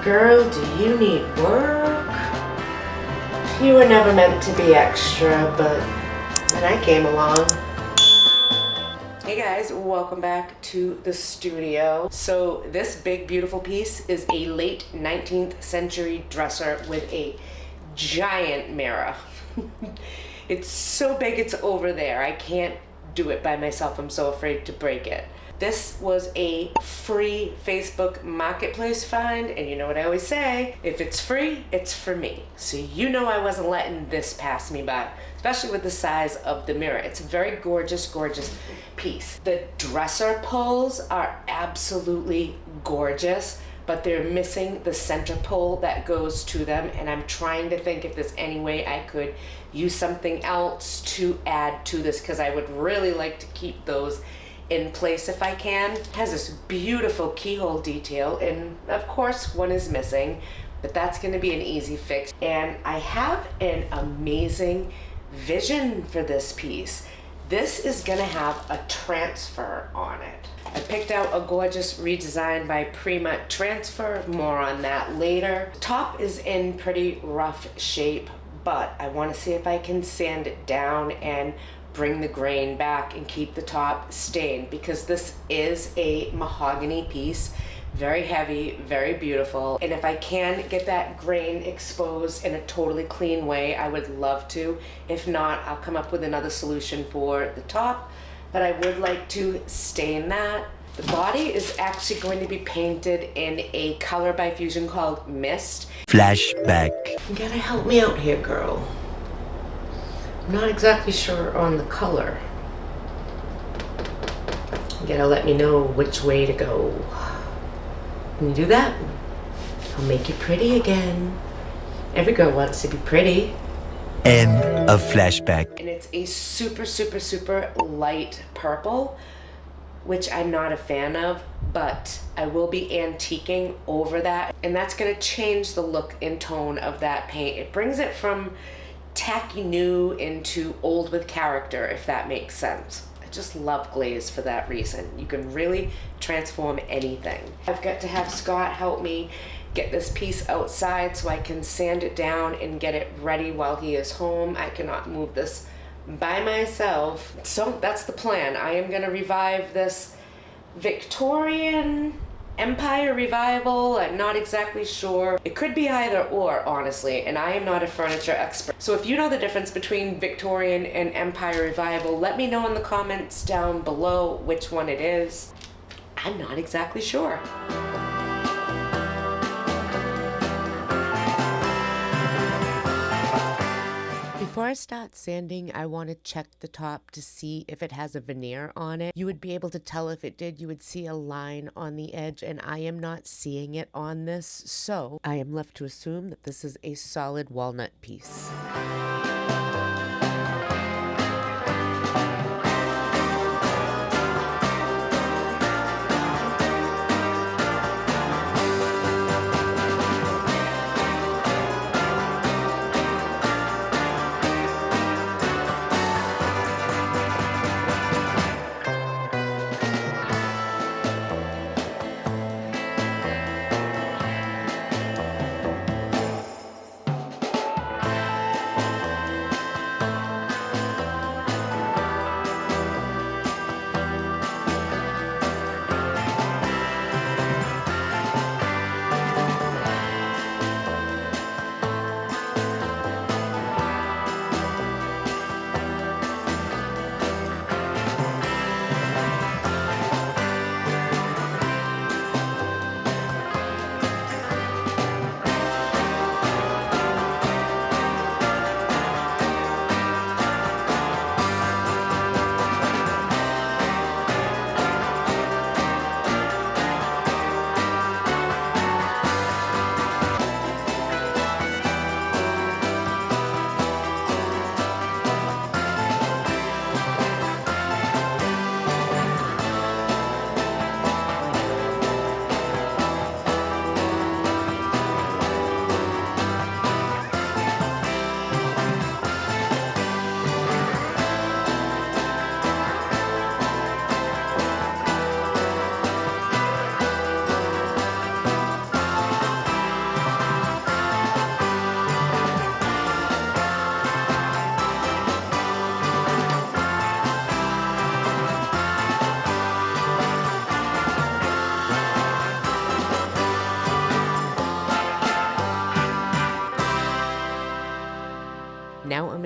Girl, do you need work? You were never meant to be extra, but then I came along. Hey guys, welcome back to the studio. So this big beautiful piece is a late 19th century dresser with a giant mirror. It's so big it's over there. I can't do it by myself. I'm so afraid to break it. This was a free Facebook marketplace find, and you know what I always say, if it's free, it's for me. So you know I wasn't letting this pass me by, especially with the size of the mirror. It's a very gorgeous, gorgeous piece. The dresser pulls are absolutely gorgeous, but they're missing the center pull that goes to them, and I'm trying to think if there's any way I could use something else to add to this, because I would really like to keep those in place if I can. It has this beautiful keyhole detail, and of course one is missing, but that's going to be an easy fix. And I have an amazing vision for this piece. This is going to have a transfer on it. I picked out a gorgeous redesign by Prima Transfer, more on that later. The top is in pretty rough shape, but I want to see if I can sand it down and bring the grain back and keep the top stained, because this is a mahogany piece, very heavy, very beautiful, and if I can get that grain exposed in a totally clean way, I would love to. If not, I'll come up with another solution for the top, but I would like to stain that. The body is actually going to be painted in a color by Fusion called Mist. Flashback. You gotta help me out here, girl. I'm not exactly sure on the color. You gotta let me know which way to go. Can you do that? I'll make you pretty again. Every girl wants to be pretty. End of flashback. And it's a super, super, super light purple, which I'm not a fan of, but I will be antiquing over that. And that's gonna change the look and tone of that paint. It brings it from tacky new into old with character, if that makes sense. I just love glaze for that reason. You can really transform anything. I've got to have Scott help me get this piece outside so I can sand it down and get it ready while he is home. I cannot move this by myself. So that's the plan. I am gonna revive this Victorian Empire revival. I'm not exactly sure. It could be either or, honestly, and I am not a furniture expert. So if you know the difference between Victorian and Empire revival, let me know in the comments down below which one it is. I'm not exactly sure. Before I start sanding, I want to check the top to see if it has a veneer on it. You would be able to tell if it did. You would see a line on the edge, and I am not seeing it on this, so I am left to assume that this is a solid walnut piece.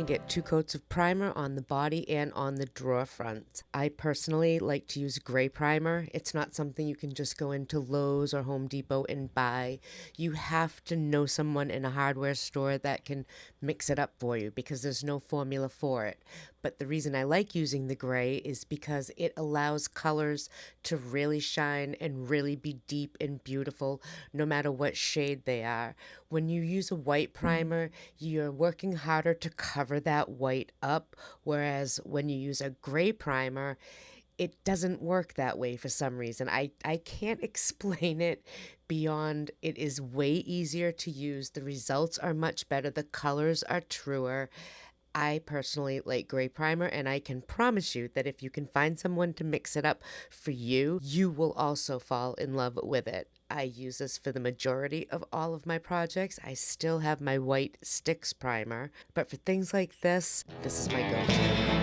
to get 2 coats of primer on the body and on the drawer fronts. I personally like to use gray primer. It's not something you can just go into Lowe's or Home Depot and buy. You have to know someone in a hardware store that can mix it up for you because there's no formula for it. But the reason I like using the gray is because it allows colors to really shine and really be deep and beautiful no matter what shade they are. When you use a white primer, you're working harder to cover that white up, whereas when you use a gray primer, it doesn't work that way for some reason. I can't explain it beyond it is way easier to use. The results are much better. The colors are truer. I personally like gray primer, and I can promise you that if you can find someone to mix it up for you, you will also fall in love with it. I use this for the majority of all of my projects. I still have my white sticks primer, but for things like this is my go-to.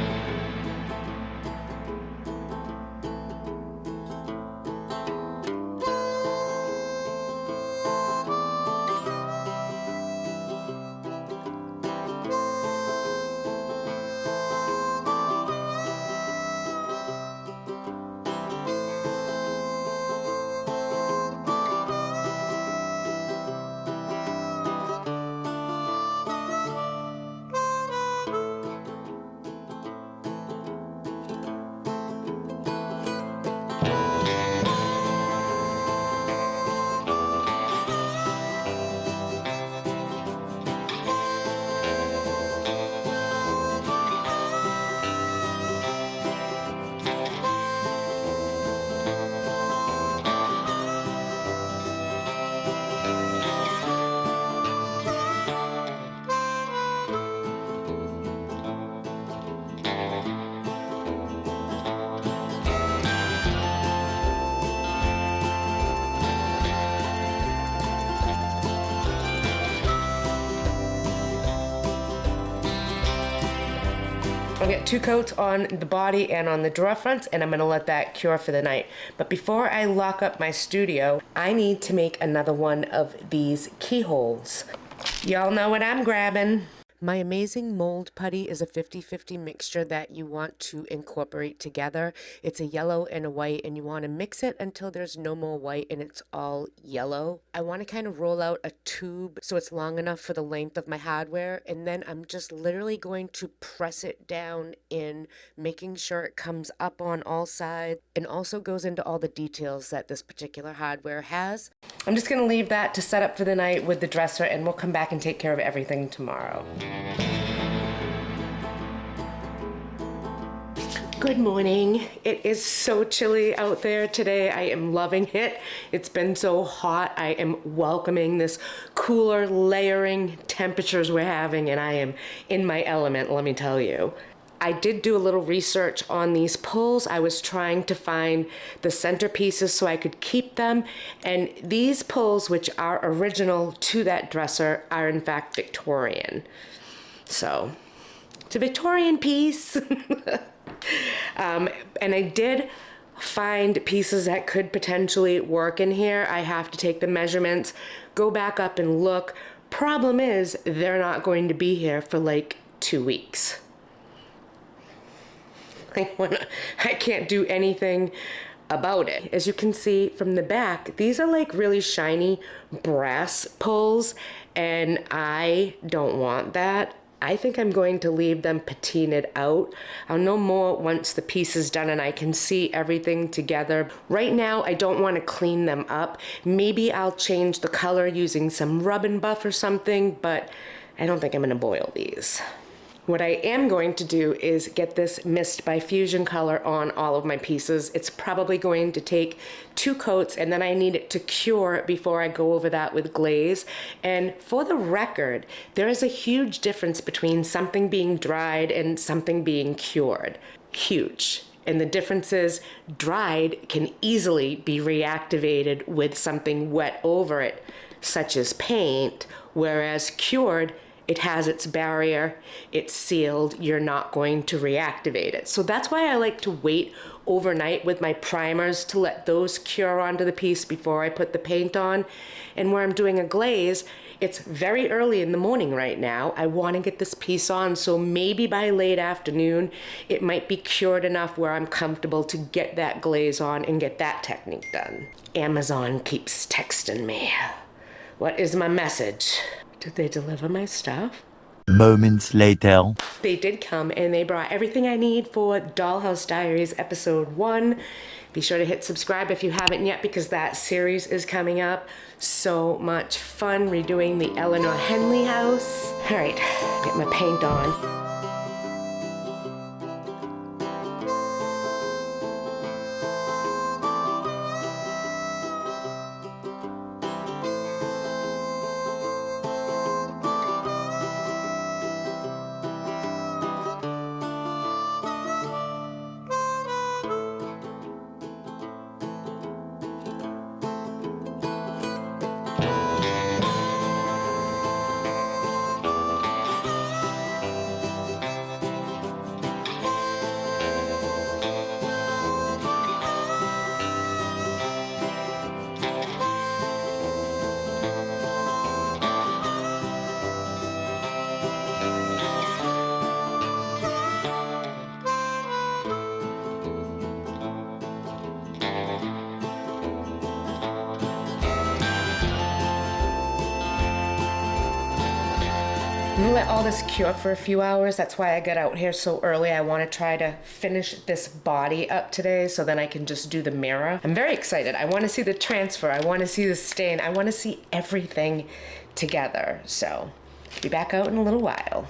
I'll get 2 coats on the body and on the drawer fronts, and I'm gonna let that cure for the night. But before I lock up my studio, I need to make another one of these keyholes. Y'all know what I'm grabbing. My amazing mold putty is a 50-50 mixture that you want to incorporate together. It's a yellow and a white, and you want to mix it until there's no more white and it's all yellow. I want to kind of roll out a tube so it's long enough for the length of my hardware, and then I'm just literally going to press it down in, making sure it comes up on all sides and also goes into all the details that this particular hardware has. I'm just going to leave that to set up for the night with the dresser, and we'll come back and take care of everything tomorrow. Good morning. It is so chilly out there today. I am loving it. It's been so hot. I am welcoming this cooler, layering temperatures we're having, and I am in my element, let me tell you. I did do a little research on these pulls. I was trying to find the centerpieces so I could keep them. And these pulls, which are original to that dresser, are in fact Victorian. So, it's a Victorian piece. And I did find pieces that could potentially work in here. I have to take the measurements, go back up and look. Problem is, they're not going to be here for like 2 weeks. I can't do anything about it. As you can see from the back, these are like really shiny brass pulls, and I don't want that. I think I'm going to leave them patinaed out. I'll know more once the piece is done and I can see everything together. Right now, I don't want to clean them up. Maybe I'll change the color using some rub and buff or something, but I don't think I'm going to boil these. What I am going to do is get this Mist by Fusion color on all of my pieces. It's probably going to take 2 coats, and then I need it to cure before I go over that with glaze. And for the record, there is a huge difference between something being dried and something being cured. Huge. And the difference is dried can easily be reactivated with something wet over it, such as paint, whereas cured, it has its barrier, it's sealed, you're not going to reactivate it. So that's why I like to wait overnight with my primers to let those cure onto the piece before I put the paint on. And where I'm doing a glaze, it's very early in the morning right now. I want to get this piece on, so maybe by late afternoon, it might be cured enough where I'm comfortable to get that glaze on and get that technique done. Amazon keeps texting me. What is my message? Did they deliver my stuff? Moments later. They did come and they brought everything I need for Dollhouse Diaries episode 1. Be sure to hit subscribe if you haven't yet because that series is coming up. So much fun redoing the Eleanor Henley house. All right, get my paint on. I'm gonna let all this cure for a few hours. That's why I got out here so early. I want to try to finish this body up today so then I can just do the mirror. I'm very excited. I want to see the transfer. I want to see the stain. I want to see everything together. So, be back out in a little while.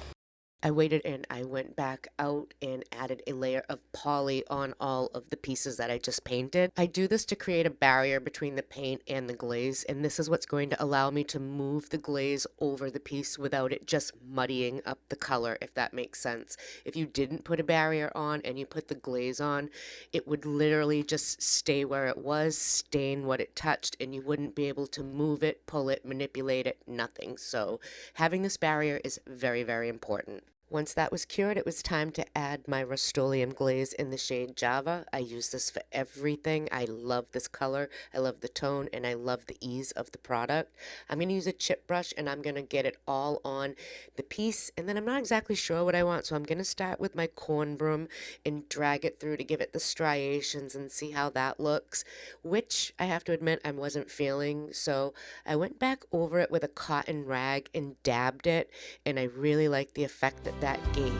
I waited and I went back out and added a layer of poly on all of the pieces that I just painted. I do this to create a barrier between the paint and the glaze, and this is what's going to allow me to move the glaze over the piece without it just muddying up the color, if that makes sense. If you didn't put a barrier on and you put the glaze on, it would literally just stay where it was, stain what it touched, and you wouldn't be able to move it, pull it, manipulate it, nothing. So having this barrier is very, very important. Once that was cured, it was time to add my Rust-Oleum glaze in the shade Java. I use this for everything. I love this color, I love the tone, and I love the ease of the product. I'm going to use a chip brush, and I'm going to get it all on the piece, and then I'm not exactly sure what I want, so I'm going to start with my corn broom and drag it through to give it the striations and see how that looks, which I have to admit I wasn't feeling, so I went back over it with a cotton rag and dabbed it, and I really like the effect that gave.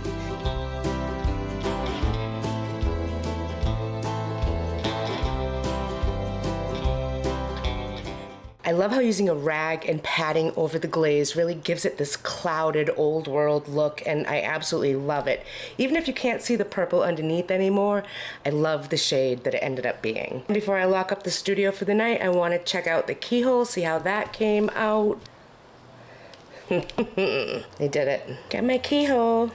I love how using a rag and patting over the glaze really gives it this clouded old world look, and I absolutely love it. Even if you can't see the purple underneath anymore, I love the shade that it ended up being. Before I lock up the studio for the night, I want to check out the keyhole, see how that came out. They did it. Got my keyhole.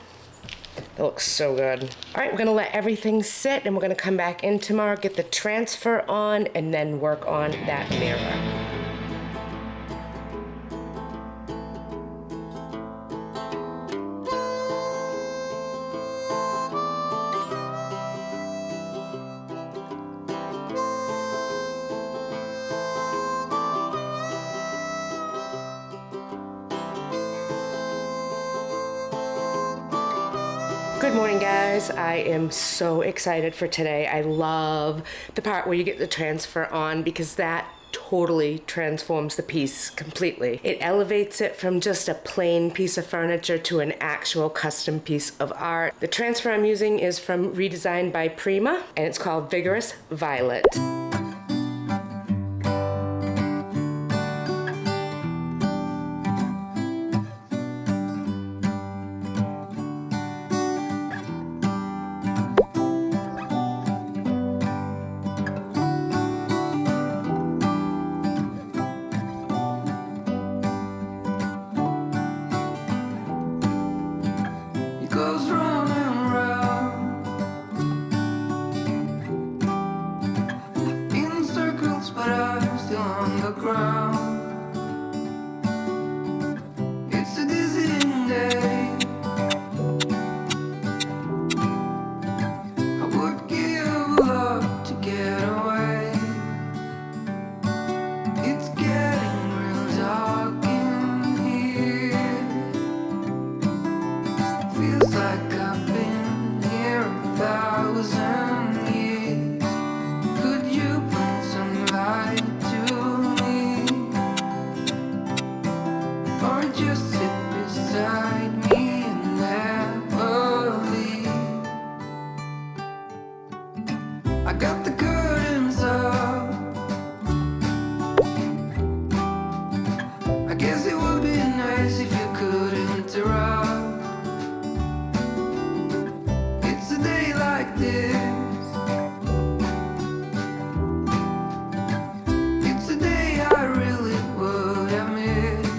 That looks so good. All right, we're gonna let everything sit and we're gonna come back in tomorrow, get the transfer on, and then work on that mirror. Good morning, guys. I am so excited for today. I love the part where you get the transfer on because that totally transforms the piece completely. It elevates it from just a plain piece of furniture to an actual custom piece of art. The transfer I'm using is from Redesigned by Prima, and it's called Vigorous Violet. or just sit beside me and never leave. I got the curtains up. I guess it would be nice if you could interrupt. It's a day like this. It's a day I really would have missed.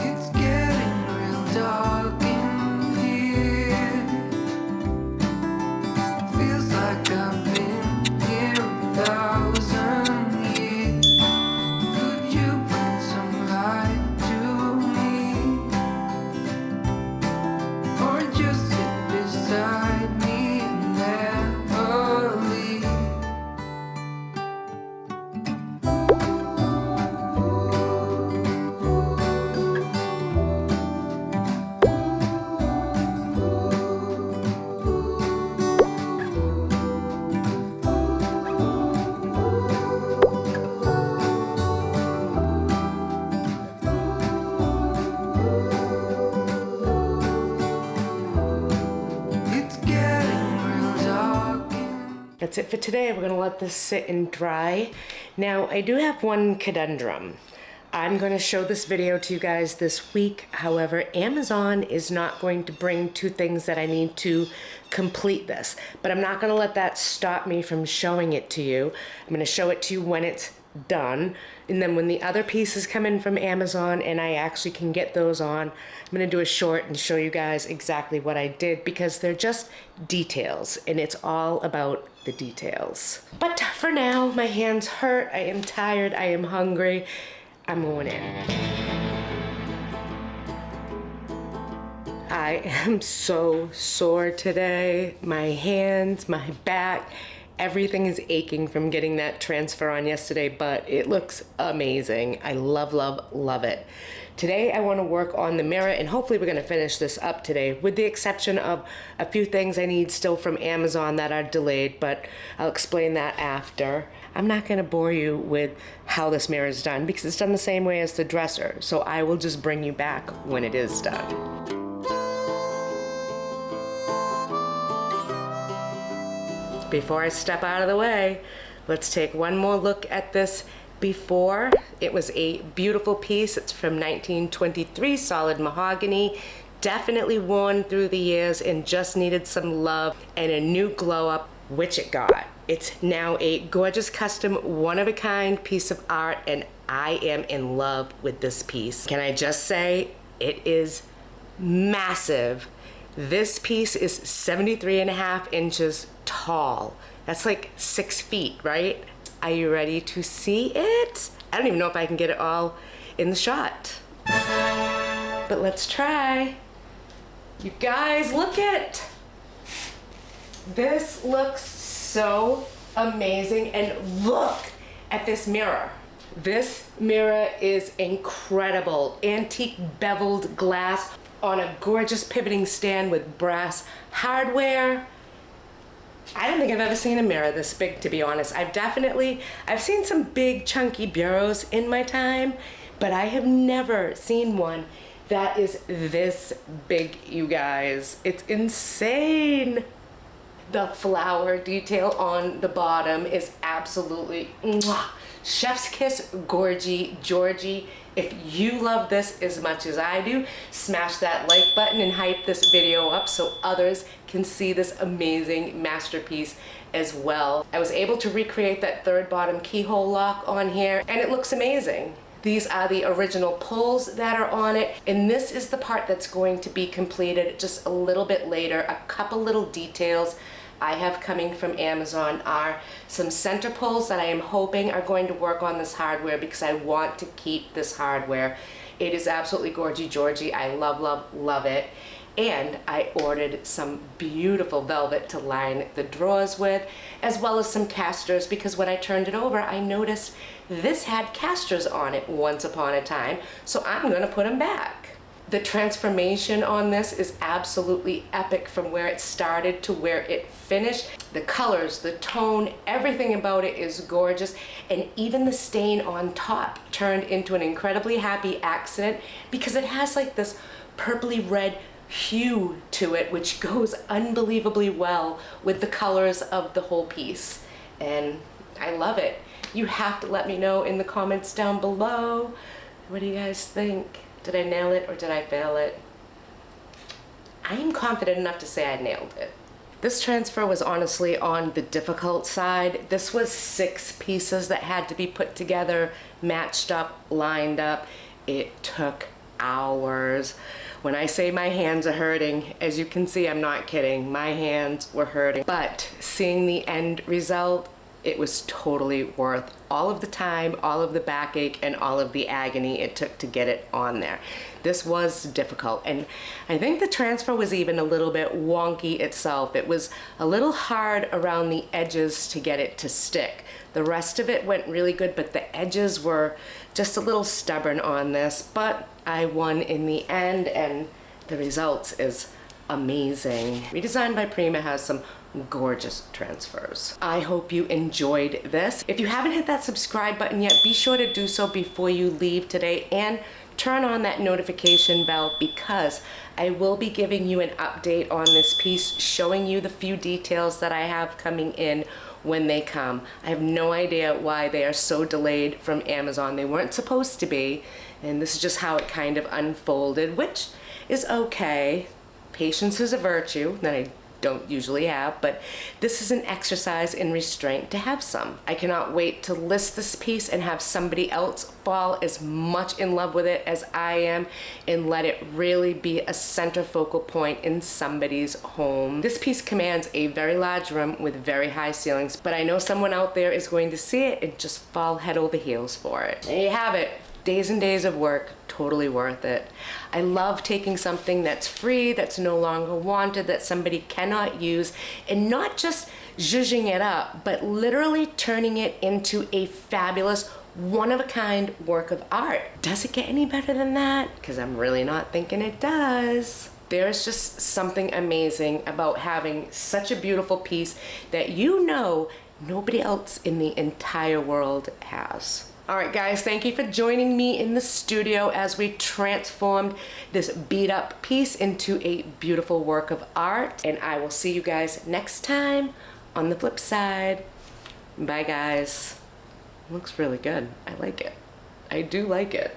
It's getting real dark in here. Feels like I've been here 1,000 years. Could you bring some light to me, or just sit beside me and never leave? It's getting real dark in That's it for today. We're gonna let this sit and dry. Now, I do have one conundrum. I'm gonna show this video to you guys this week. However, Amazon is not going to bring 2 things that I need to complete this. But I'm not gonna let that stop me from showing it to you. I'm gonna show it to you when it's done. And then when the other pieces come in from Amazon and I actually can get those on, I'm gonna do a short and show you guys exactly what I did, because they're just details and it's all about the details. But for now, my hands hurt, I am tired, I am hungry. I'm going in. I am so sore today. My hands, my back, everything is aching from getting that transfer on yesterday, but it looks amazing. I love, love, love it. Today I want to work on the mirror, and hopefully we're going to finish this up today, with the exception of a few things I need still from Amazon that are delayed, but I'll explain that after. I'm not going to bore you with how this mirror is done because it's done the same way as the dresser, so I will just bring you back when it is done. Before I step out of the way, let's take one more look at this before. It was a beautiful piece. It's from 1923, solid mahogany. Definitely worn through the years and just needed some love and a new glow up, which it got. It's now a gorgeous custom, one-of-a-kind piece of art, and I am in love with this piece. Can I just say, it is massive. This piece is 73.5 inches tall. That's like 6 feet, right? Are you ready to see it? I don't even know if I can get it all in the shot, but let's try. You guys, look it. This looks so amazing, and look at this mirror. This mirror is incredible. Antique beveled glass on a gorgeous pivoting stand with brass hardware. I don't think I've ever seen a mirror this big, to be honest. I've seen some big chunky bureaus in my time, but I have never seen one that is this big, you guys. It's insane. The flower detail on the bottom is absolutely mwah. Chef's kiss, Georgie. If you love this as much as I do, smash that like button and hype this video up so others can see this amazing masterpiece as well. I was able to recreate that third bottom keyhole lock on here, and it looks amazing. These are the original pulls that are on it, and this is the part that's going to be completed just a little bit later. A couple little details I have coming from Amazon are some center pulls that I am hoping are going to work on this hardware because I want to keep this hardware. It is absolutely Georgie. I love, love, love it. And I ordered some beautiful velvet to line the drawers with, as well as some casters, because when I turned it over, I noticed this had casters on it once upon a time, so I'm gonna put them back. The transformation on this is absolutely epic from where it started to where it finished. The colors, the tone, everything about it is gorgeous, and even the stain on top turned into an incredibly happy accident because it has like this purpley red hue to it, which goes unbelievably well with the colors of the whole piece, and I love it. You have to let me know in the comments down below. What do you guys think? Did I nail it or did I fail it? I am confident enough to say I nailed it. This transfer was honestly on the difficult side. This was 6 pieces that had to be put together, matched up, lined up. It took hours. When I say my hands are hurting, as you can see, I'm not kidding. My hands were hurting. But seeing the end result, it was totally worth all of the time, all of the backache, and all of the agony it took to get it on there. This was difficult, and I think the transfer was even a little bit wonky itself. It was a little hard around the edges to get it to stick. The rest of it went really good, but the edges were just a little stubborn on this, but I won in the end, and the results is amazing. Redesigned by Prima has some gorgeous transfers. I hope you enjoyed this. If you haven't hit that subscribe button yet, be sure to do so before you leave today, and turn on that notification bell because I will be giving you an update on this piece, showing you the few details that I have coming in when they come. I have no idea why they are so delayed from Amazon. They weren't supposed to be, and this is just how it kind of unfolded, which is okay. Patience is a virtue that I don't usually have, but this is an exercise in restraint to have some. I cannot wait to list this piece and have somebody else fall as much in love with it as I am, and let it really be a center focal point in somebody's home. This piece commands a very large room with very high ceilings, but I know someone out there is going to see it and just fall head over heels for it. There you have it. Days and days of work, totally worth it. I love taking something that's free, that's no longer wanted, that somebody cannot use, and not just zhuzhing it up, but literally turning it into a fabulous, one-of-a-kind work of art. Does it get any better than that? Because I'm really not thinking it does. There's just something amazing about having such a beautiful piece that you know nobody else in the entire world has. All right, guys, thank you for joining me in the studio as we transformed this beat up piece into a beautiful work of art. And I will see you guys next time on the flip side. Bye, guys. Looks really good. I like it. I do like it.